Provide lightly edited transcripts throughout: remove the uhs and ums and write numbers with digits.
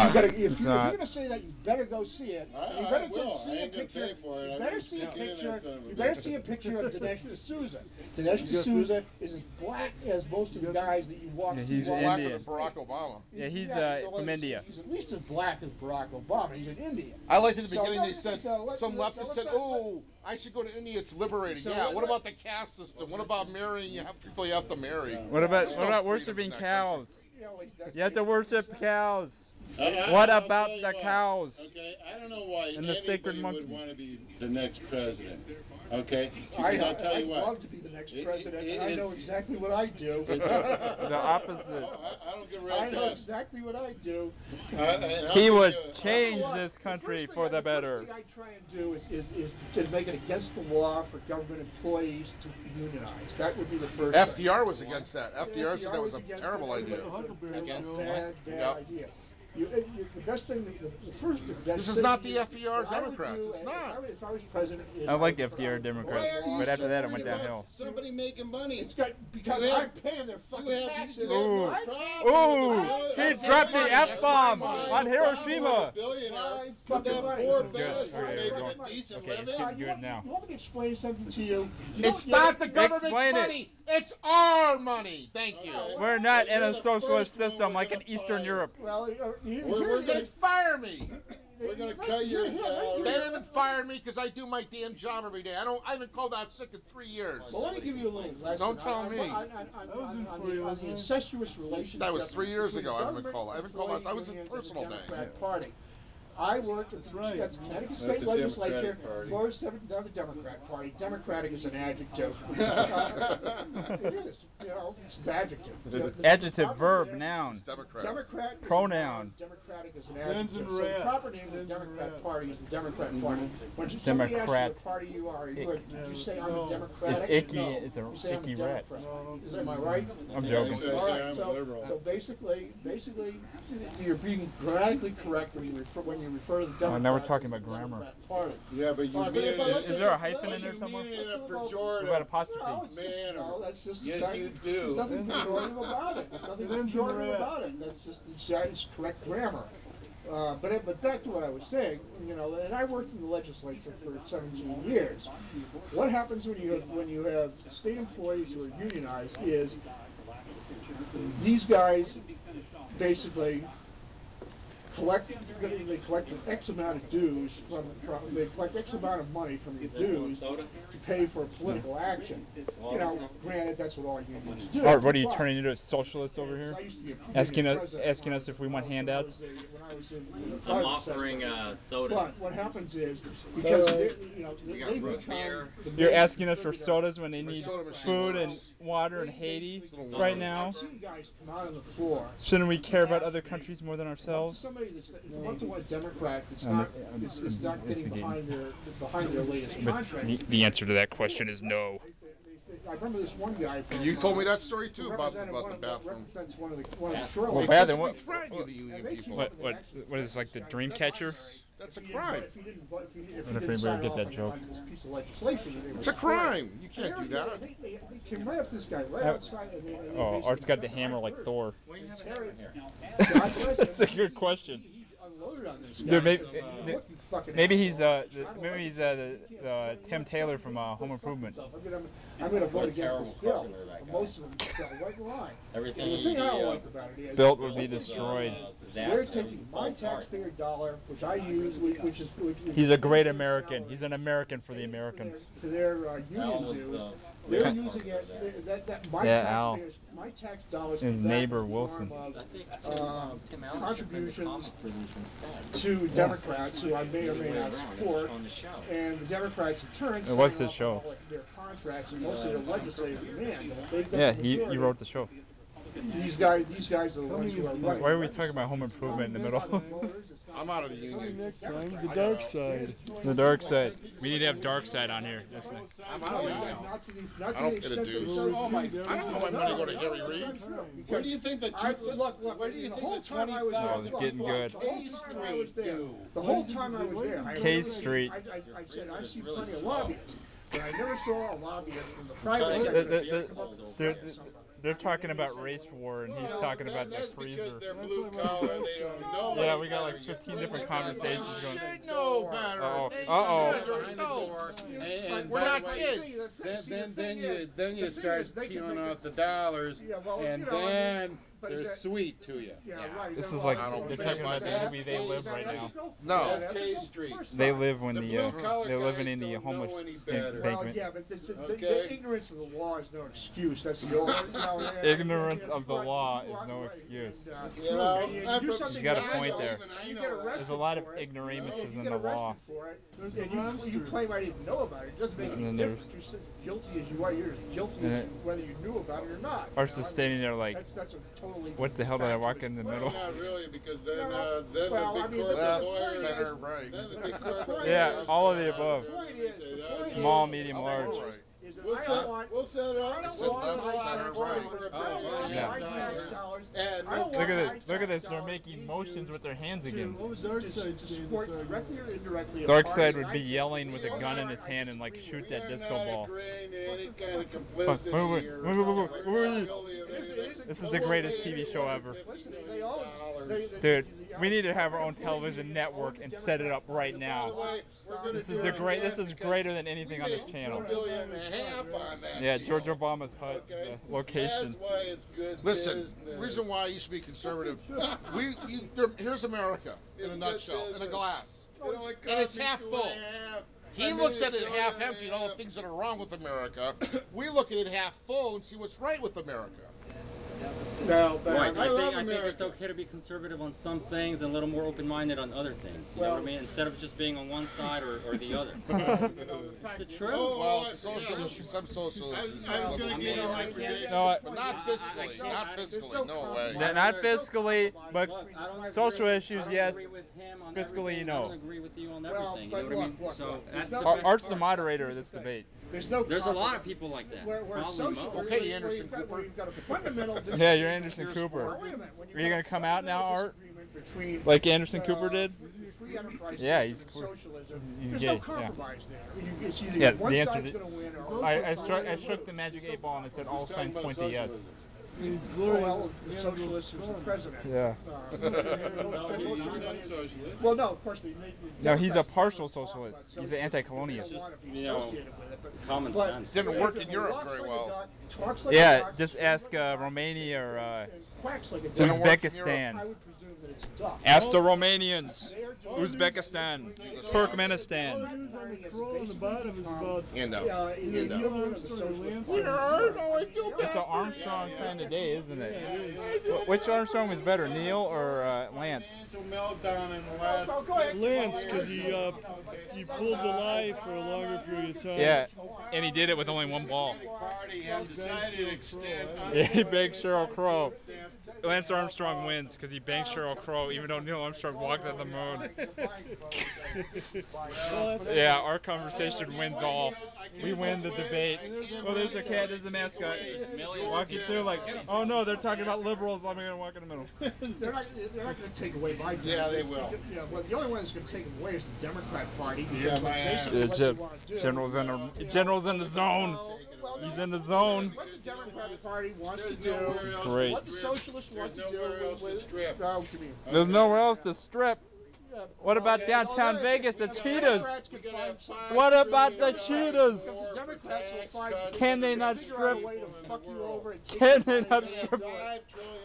If you're going to say that, you better go see it. You better go see a picture. You better see a picture. You better see a picture of Dinesh D'Souza. Dinesh D'Souza is as black as most of the guys that you walk. Yeah, he's blacker Indian. than Barack Obama. Yeah, he's from India. He's at least as black as Barack Obama. He's in India. I liked at the beginning they said some leftists said, "Oh, I should go to India. It's liberating." Yeah. What about the caste system? What about marrying people you have to marry? What about worshiping cows? You have to worship cows. What about the cows? Okay, I don't know why and the sacred monkey would want to be the next president. Okay, I'll tell you what. I'd love to be the next president, and I know exactly what I do. The opposite. I don't give a I know exactly what I do. He would change this country for the better. The first thing I try and do is to make it against the law for government employees to unionize. That would be the first thing. FDR was against that. FDR said that was a terrible idea. Against bad idea. The best thing, the first best This is not the FDR Democrats. It's not. If I was president, I like FDR Democrats, but after that it went downhill. Somebody making money. It's got because I'm paying their fucking taxes. Ooh, he dropped the F-bomb on Hiroshima. But that poor bastard making a decent living. Good now. You want me to explain something to you? It's not the government's money. It's our money. Thank you. We're not in a socialist system like in Eastern Europe. Well, we're going to fire me. We're going to cut your salary. They haven't fired me because I do my damn job every day. I haven't called out sick in 3 years. Well, let me give you a little lesson. Don't tell me. On the incestuous relationship. That was 3 years ago. I haven't called out. I was in personal day. Party. I worked at the Connecticut State Legislature for the Democrat Party. Democratic is an adjective. It is. You know, it's an adjective. Adjective, verb, noun. Democrat. Pronoun. Democratic is an adjective. So the proper name of the Democrat Party is the Democrat Party. When somebody asks you what party you are, do you say I'm a Democratic? It's icky. No. It's You say I'm icky a rat. Democrat. Am I right? I'm joking. All right. So basically, you're being grammatically correct when you refer to the Democrat. Now we're talking about grammar. Party. Yeah, but you mean it. Is there a hyphen in there somewhere? You mean it in a What pejorative about apostrophe? No, that's just yes, you do. There's nothing pejorative about it. There's nothing pejorative about it. That's just it's correct grammar. But back to what I was saying, you know, and I worked in the legislature for 17 years. What happens when you have state employees who are unionized is these guys basically collect an X amount of dues they collect X amount of money from your dues to pay for political action. You know, granted, that's what all unions do. Art, what are you turning into a socialist over here? I used to be Asking us if we want handouts? I'm offering sodas. But what happens is because they become. You're asking us for sodas when they need food and water in Haiti right now? I've seen guys come out on the floor. Shouldn't we care about other countries more than ourselves? Somebody that's one Democrat that's not getting behind their latest contract. The answer to that question is no. I remember this one guy. You told me that story too about the bathroom. One of the shoreline. Well, bad, then what? What is like the dream catcher? That's a crime. If anybody get that joke. It's a crime. You can't do that. They came right up to this guy right outside. Oh, Art's got the hammer like Thor. What are you having here? That's a good question. Dude, maybe he's the Tim Taylor from Home Improvement. I'm gonna vote against this bill. Most of them fell right in line. Everything. The thing I don't like about it is Built would be destroyed. they're taking my taxpayer dollar, which I use, which is He's a great American. He's an American for the Americans. For their union dues. They're using it. My tax dollars. His neighbor Wilson. Contributions to Democrats who I may or may not support, and the Democrats in turn. What's his show? Their contracts and most of their legislative demands. Yeah, he wrote the show. These guys are the ones who are running. Why are we talking about home improvement in the middle? I'm out of the union. Next time, the dark side. The dark side. We need to have dark side on here. That's nice. I'm out of the union. I don't get a dues. I don't know my money go to Harry Reid. Where do you think the where do you think the 25? Oh, it's getting good. The whole time I was there, K Street. I said I see plenty of lobbyists, but I never saw a lobbyist from the private sector. they're talking about race war, and he's talking about the That's freezer. because they're blue collar. They don't know. Yeah, we got like 15 different conversations going. Should know better. Uh-oh. They Uh-oh. should. They're adults. And We're by not the way, kids. Then you start peeling out the dollars, and then they're sweet to you. Yeah, right. This they're is like all- don't they're pay talking my about the gas movie They Live right now. No. That's K Street. They live when The the blue-collar they're living guys in the don't homeless know any better. Well, embankment. yeah, but the Okay. ignorance of the law is no excuse. That's the old. Ignorance of the law is no excuse. You know, you I'm do from something You got a bad, point there. You get arrested There's a lot of for it. ignoramuses If you in get the law. arrested for it, and you claim I didn't know about it, it doesn't make And any then there's- difference. You're guilty as you are. You're as guilty And as it- whether you knew about it or not. Arts is standing there like, That's a totally. what the hell did I walk in the Well, middle? not really, because then Well, the I big mean, corporate Left, lawyers, center, right. then the big corporate Yeah, lawyers all of the come above. out The point and is, say, the "Oh, point Small, is- medium, the large. point Right. is that We'll I set, don't want. we'll set I up. don't Sit want left, my center, tax right. dollars. Oh, I don't want yeah. my tax dollars. And I don't Look want at my this! Look at tax this! They're dollars making being motions used with their hands again. What was to Darkseid saying? support this argument? directly or indirectly. a Darkseid party would that be I- yelling with a gun in his hand and like shoot that disco ball. agreeing to any kind of Wait, complicity wait, wait, or wait, wait, wait, wait, wait. liability of anything. This is the greatest TV show ever. Listen, they all- Dude, we need to have our own television network and set it up right By the now. way, we're gonna This do is the it great. again This is because greater than anything on this we channel. made $2.5 billion on that. Yeah, deal. George Obama's hut, Okay? the location. That's why it's good Listen, business. reason why you should be conservative. Here's America in a nutshell, in a glass. It only And it's cost me half $2.5 full. He I mean, looks at it's it only half empty and all the things that are wrong with America. We look at it half full and see what's right with America. No, but Right. I love I think it's America. okay to be conservative on some things and a little more open-minded on other things. You know what I mean? Instead of just being on one side or the other. It's the truth. Well, I- socialists, some socialists. I was gonna give you my prediction. No, But not fiscally, not fiscally, no way. not fiscally, but Look, I don't social agree- issues, I don't yes. agree with him on Fiscally, everything. no. I don't agree with you on Well, everything. You but know what I mean? look, So look, that's there's the no- best Art's the part. moderator of this debate. There's no. There's a lot of people like that. Where Probably social, most. Okay, Anderson where Cooper. you've got a fundamental Yeah, you're Anderson disagreement- Cooper. Wait a minute, when you've Are you got gonna a come out now, fundamental Art? disagreement between, Like Anderson Cooper did? free enterprise Yeah, system he's- and socialism. he's There's gay, no yeah. compromise there. It's either Yeah, one the answer side's to- going to win or I shook the magic 8 ball and it said all signs point to yes. He's Oh, glorying well, in the the socialist is the president. Yeah. Well, no, of course they. No, he's a partial socialist. He's an anti-colonialist. You know, common But sense. Didn't if work it in Europe walks very like a well. duck, talks like a Yeah, duck, just ask Romania or and quacks like a duck, Didn't work in I Uzbekistan. would presume that it's a duck. Ask the Romanians. They are doing- Uzbekistan. All Turkmenistan. the news on the crow on the bottom is about Endo. The Endo. equivalent of the socialist Neil party. It's an Armstrong kind of day, isn't it? Which Armstrong was better, Neil or Lance? Financial meltdown in the last. Oh, go ahead. Lance because he pulled the lie for a longer period of time. Yeah, and he did it with only one ball. Party has decided to extend. Yeah, he banged Sheryl Crow. Lance Armstrong wins because he banged Sheryl Crow, even though Neil Armstrong walked on the moon. Yeah, our conversation wins all. We win the debate. Oh, there's a cat, there's a mascot. Walking through like, oh no, they're talking about liberals, I'm gonna walk in the middle. They're not going to take away my job. Yeah, they will. Yeah, well, the only one that's going to take them away is the Democrat Party. Yeah, because my they ass. basically what they wanna do- General's in the zone. Well, He's no, in the zone. What the Democrat Party wants to There's do, nowhere else Great. what the socialists want to There's do nowhere else to with strip. No, give me. There's nowhere else to strip. Yeah, What about okay, downtown well, Vegas, the the cheetahs? Democrats could find some- What about the cheetahs? Because the Democrats will find. Can they not figure out a strip? way to fuck you over and take Can your they money not and strip? do it. $5 trillion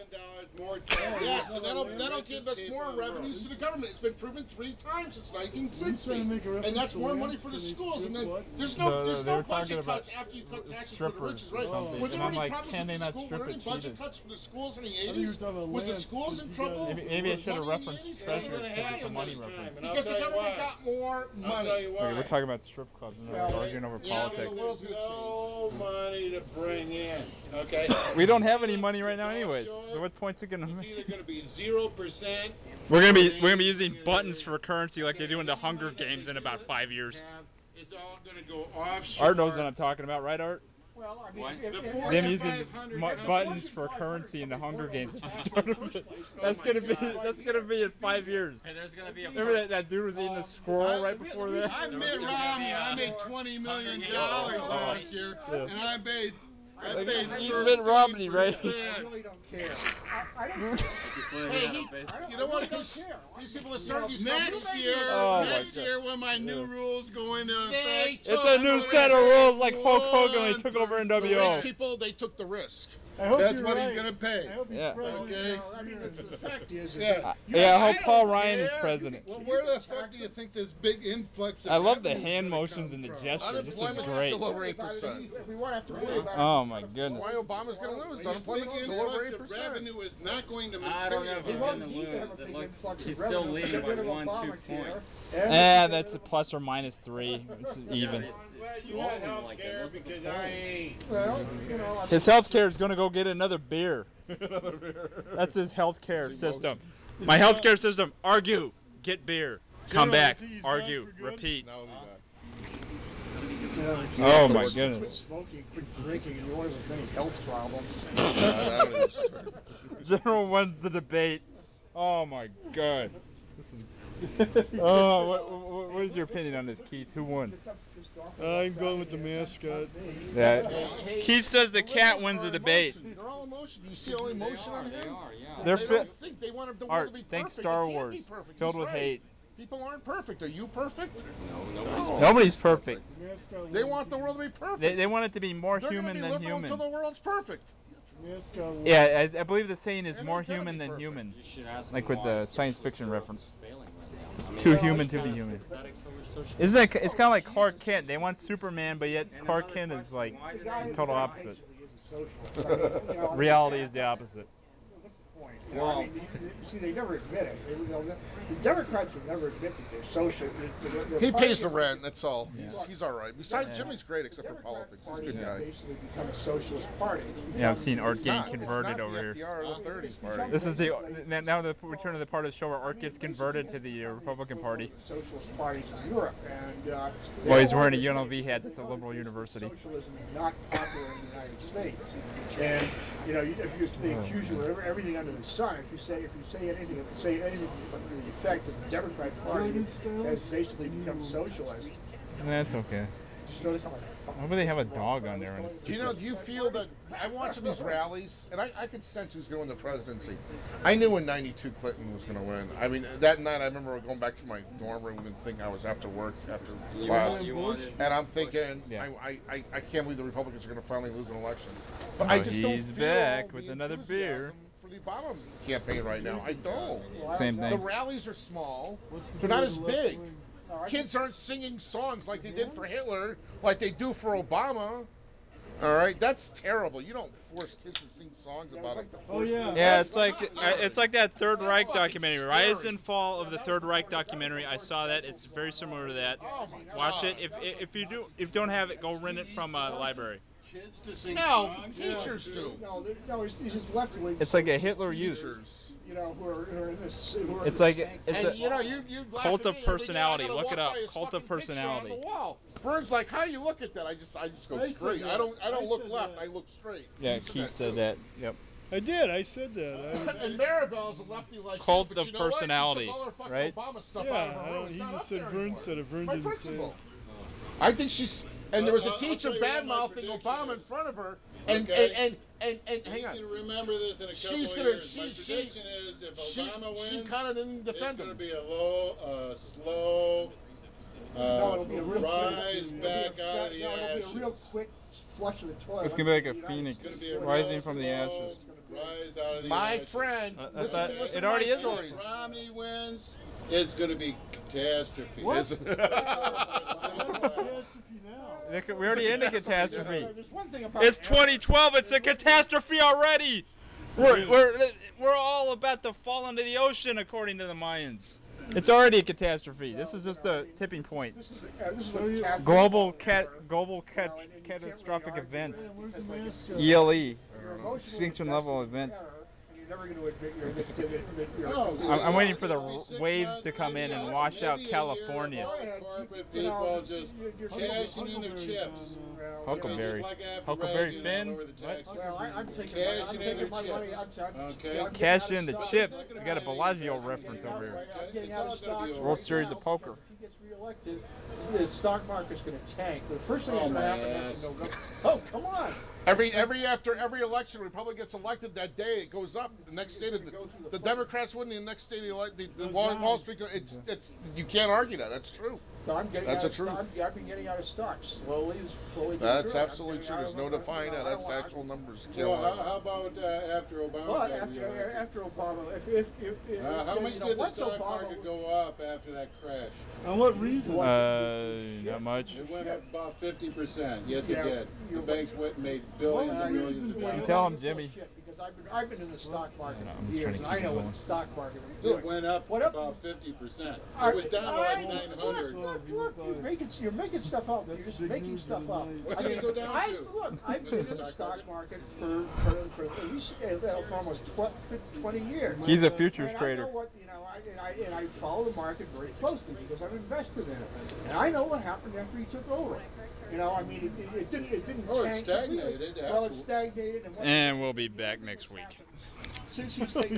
more tax. Yes, and that'll give us more revenues to the government. It's been proven 3 times since 1960, and that's more money for the schools. And then there's No, no they were budget talking about cuts after you cut taxes for the strippers richest, or right? something. Were there And I'm any like, problems can with they the not school? strip Were there any it budget cheated? cuts for the schools in the thought you were 80s? talking about Was the Lance, schools in because you trouble? got- Maybe I Was should have money in the referenced 80s? treasures They because didn't it's a have money this reference. And I'll because the tell you government why. got more I'll tell money. you Okay, why. we're talking about strip clubs and we're arguing over Yeah, politics. the world's gonna No money to bring in. Okay. We don't have any money right now anyways. So what point's it gonna It's make? either going to be 0%. We're gonna be using buttons for currency like they do in the Hunger Games in about 5 years. It's all going to go offshore. Art knows what I'm talking about, right, Art? Well, I mean, What? if- The if- Fortune Them using 500 buttons for currency in the Hunger Games at the start of it. That's gonna be in 5 years. Hey, there's gonna be a Remember that dude was eating a squirrel right before that? I Mitt Romney. I made $20 million last year, and I made Like he's Mitt Romney, right? I really don't care. I don't care. Hey, you know what? These people are starting to Next year, when my new rules go into effect, It's a new set of rules like Hulk Hogan when he took over Rich NWO. people, they took the risk. that's what he's gonna pay. Yeah. Okay. I mean, the fact is Yeah. Yeah, I hope Paul Ryan is president. Well, where the fuck do you think this big influx of I love the revenue is hand gonna motions come and the from? gesture. This is Unemployment's great. still over 8%. we won't have to worry about Oh my That's goodness. why Obama's going to lose. This big Unemployment's still over influx of 8%. revenue is not going to I don't know if he's materialize. going to He can have lose. a It big looks influx of he's revenue. still leading Get by rid of 1-2 Obamacare. points. That's a plus or minus 3. It's even. It's Well, you all got of them health like care that. Those are the because I ain't. Well, you know, His health care is going to go get another beer. That's his health care system. My health care system, argue, get beer. Come General, back, I think he's gone argue, for good. repeat. No, Oh my quit goodness. smoking, quit drinking, and you won't have as many health problems. General wins the debate. Oh my god. This is. Oh, what is your opinion on this, Keith? Who won? I'm going with the mascot. Yeah. Hey, Keith says the cat wins the debate. They're all emotion. Do you see all emotion on They him? are, yeah. They're They fit. don't think they want the world Art, to be perfect. thanks It Star can't be Wars. perfect. Filled He's with right. hate. People aren't perfect. Are you perfect? No, nobody's Nobody's perfect. They want the world to be perfect. They want it to be more They're human gonna be than liberal human. until the world's perfect. Yeah, I believe the saying is They're more not gonna human be than perfect. human. You should ask Like him with why the the science socialist fiction world reference. is failing right now. I mean, Too it's human to be kinda human. sympathetic towards socialism. Isn't it? It's kind of like Clark Kent. They want Superman, but yet Clark Kent is like the total opposite. Reality is the opposite. Well, I mean, see, they never admit it. The Democrats would never admit that they're social. He pays the rent. That's all. He's all right. Besides, Jimmy's great, except for politics. He's a good guy. Basically become a socialist party. Yeah, I've seen Art It's getting not- converted it's not over the here. FDR or the 30s party. This is the now the return of the part of the show where Art gets converted to the Republican Party. Socialist parties in Europe, and Well, he's wearing a UNLV hat. That's a liberal university. Socialism is not popular in the United States, and you know, if they accuse you of everything under the sun, if you say anything but to the effect that the Democrat Party has basically become socialist. That's okay. Just notice how much Why would they have a dog on there? And it's Do you feel that I'm watching these rallies, and I could sense who's going to win the presidency. I knew in '92 Clinton was going to win. I mean, that night I remember going back to my dorm room and thinking I was after work, after class, and I'm thinking, Yeah. I can't believe the Republicans are going to finally lose an election. But Oh, I just don't he's feel back the with another beer. enthusiasm for the Obama campaign right now. I don't. Same The thing. rallies are small. They're not as big. Kids aren't singing songs like they did for Hitler, like they do for Obama. All right, that's terrible. You don't force kids to sing songs about it. Oh yeah. Yeah, it's like that Third Reich documentary, Rise and Fall of the Third Reich documentary. I saw that. It's very similar to that. Oh my God. Watch it. If you don't have it, go rent it from the library. Kids to sing No, songs? teachers do. No, he's just left wing. It's like a Hitler youth. Teachers. You know, who are in this. Who are It's in like this tank. it's And you a know, you laugh cult at of me every day. personality. I gotta Look it walk up. by his Cult of fucking picture personality. On the wall. Vern's like, how do you look at that? I just go straight. I don't look left. I look straight. yeah. You Keith said too. that. Yep. I did. I said that. And Maribel's a lefty like Cult you, but of you know what? She personality, took all her fucking right? Obama stuff Yeah, out of her room. he It's not just up said there Vern anymore. said it. Vern My didn't say principal. it. I think she's. And there was a I'll teacher tell you what my bad-mouthing prediction Obama in is. front of her, Okay. and hang You on. can remember this in a couple She's of gonna- years. My she- prediction is if Obama wins, She kind of didn't it's defend going to him. be a slow No, it'll be a real rise quick, back out of the it'll be a real ashes. quick flush of the toilet. It's gonna be like a United phoenix States. It's going to be a rising real from the slow ashes. rise out of the My ashes. friend, I listen, thought listen it to already my is. stories. If Romney wins, it's going to be catastrophe. Is- We already in a catastrophe. There's one thing about It's 2012. It's a catastrophe already. We're all about to fall into the ocean, according to the Mayans. It's already a catastrophe. This is just a tipping point. This is what's Catholic. Global catastrophic event. Where's the mascot? ELE. You're emotionally Extinction level invested in event. terror, and you're never going to admit that you're No, I'm waiting for the waves to come in and wash out California. Corporate people just cashing in their chips. Huckleberry. Just like after Huckleberry Reagan, Finn? lower the taxes. Well, I'm taking Cash I'm in taking their my money. chips. I'm Okay. Cash in the chips. We got a Bellagio reference over here. I'm getting out of It's all gonna be stocks over. World right Series now of Poker. because If he gets reelected, the stock market's going to tank. The first thing that's Oh, going to my happen ass. next November. Oh, come on. Every election, Republican gets elected. That day it goes up. The next day, the Democrats win. The next day, the Wall Street. It's you can't argue that. That's true. So I'm getting That's out the truth. I've been getting out of stocks slowly. That's absolutely true. There's no defying that. That's actual numbers. Well, how about after Obama? Well, after Obama, how much did the stock market go up after that crash? On what reason? Not much. It went up about 50%. Yes, it did. The banks made billions and billions of dollars. Tell him, Jimmy. Because I've been in the stock market I'm for just years, trying to and I keep know it what going. the stock market was It doing. went up What up? about 50%. It was down to like 900. Look, you're making stuff up. You're just making stuff up. What did it go down to? Look, I've been in the stock market for at least for almost 20 years. He's a futures and trader. I know what, and I follow the market very closely because I'm invested in it. And I know what happened after he took over. I mean, it didn't Oh, it tank stagnated. completely. Well, it stagnated. And we'll be back next week. Since he's taken